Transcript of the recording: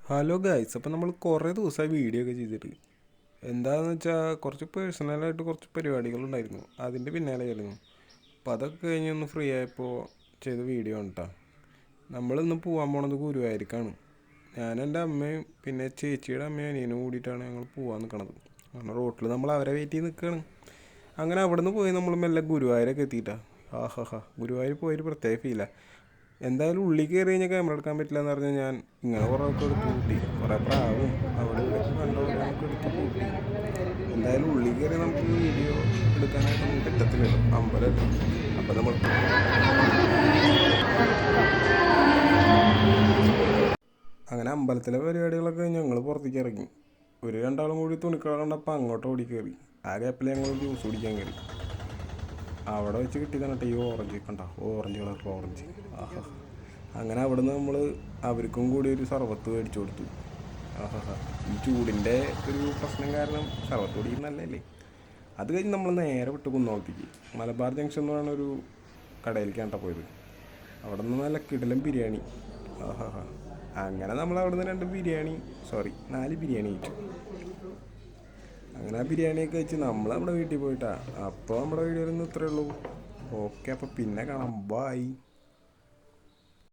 Hello guys, അപ്പോൾ നമ്മൾ കുറേ ദിവസമായി വീഡിയോ ഒക്കെ ചെയ്തിട്ട് എന്താണെന്ന് വെച്ചാൽ കുറച്ച് പേഴ്സണലായിട്ട് കുറച്ച് പരിപാടികളുണ്ടായിരുന്നു. അതിൻ്റെ പിന്നാലെയായിരുന്നു. അപ്പോൾ അതൊക്കെ കഴിഞ്ഞ് ഒന്ന് ഫ്രീ ആയപ്പോൾ ചെയ്ത വീഡിയോ ആണ് കേട്ടോ. നമ്മളിന്ന് പോകാൻ പോണത് ഗുരുവായൂർക്കാണ്. ഞാൻ എൻ്റെ അമ്മയും പിന്നെ ചേച്ചിയുടെ അമ്മയും അനിയനും കൂടിയിട്ടാണ് ഞങ്ങൾ പോകാൻ നിൽക്കണത്. കാരണം റോട്ടിൽ നമ്മൾ അവരെ വെയിറ്റ് ചെയ്ത് നിൽക്കുകയാണ്. അങ്ങനെ അവിടെ നിന്ന് പോയി നമ്മൾ മെല്ലെ ഗുരുവായൂരൊക്കെ എത്തിയിട്ടാണ്. ഗുരുവായൂർ പോയൊരു പ്രത്യേക ഫീലാണ്. എന്തായാലും ഉള്ളിൽ കയറി കഴിഞ്ഞാൽ ക്യാമറ എടുക്കാൻ പറ്റില്ല എന്ന് പറഞ്ഞാൽ ഞാൻ ഇങ്ങനെ കുറേ ഒക്കെ എടുത്ത് കൂട്ടി, കുറേ പ്രാവും അവിടെ ഇവിടെയൊക്കെ കണ്ടവരൊക്കെ എടുത്ത് കൂട്ടി. എന്തായാലും ഉള്ളിൽ കയറി നമുക്ക് വീഡിയോ എടുക്കാനായിട്ടൊന്നും പറ്റത്തില്ലല്ലോ, അമ്പലമല്ലോ. അപ്പം നമ്മൾ അങ്ങനെ അമ്പലത്തിലെ പരിപാടികളൊക്കെ ഞങ്ങൾ പുറത്തേക്ക് ഇറങ്ങി. ഒരു രണ്ടാളും കൂടി തുണിക്കട കണ്ടപ്പോൾ അങ്ങോട്ട് ഓടി കയറി. ആ ഗ്യാപ്പിൽ ഞങ്ങൾ ജ്യൂസ് കുടിക്കാൻ കയറി. അവിടെ വെച്ച് കിട്ടിയതാണ് കേട്ടോ ഈ ഓറഞ്ച്. കണ്ട ഓറഞ്ച് കളർ ഓറഞ്ച്. അങ്ങനെ അവിടെ നിന്ന് നമ്മൾ അവർക്കും കൂടി ഒരു സർബത്ത് മേടിച്ചു കൊടുത്തു. ഈ ചൂടിൻ്റെ ഒരു പ്രശ്നം കാരണം സർബത്ത് കുടിക്കുന്ന നല്ലതല്ലേ. അത് കഴിഞ്ഞ് നമ്മൾ നേരെ വിട്ട് കുന്നോളത്തേക്ക് മലബാർ ജംഗ്ഷൻ എന്ന് പറയുന്ന ഒരു കടയിലേക്കാണ് കേട്ടോ പോയത്. അവിടെ നിന്ന് നല്ല കിടിലൻ ബിരിയാണി. അങ്ങനെ നമ്മൾ അവിടെ നിന്ന് 4 ബിരിയാണി കഴിച്ചു. അങ്ങനെ ആ ബിരിയാണിയൊക്കെ കഴിച്ച് നമ്മൾ നമ്മുടെ വീട്ടിൽ പോയിട്ടാ. അപ്പോൾ നമ്മുടെ വീഡിയോയിൽ നിന്ന് ഇത്രയേ ഉള്ളൂ. ഓക്കെ, അപ്പോൾ പിന്നെ കാണാം. ബൈ.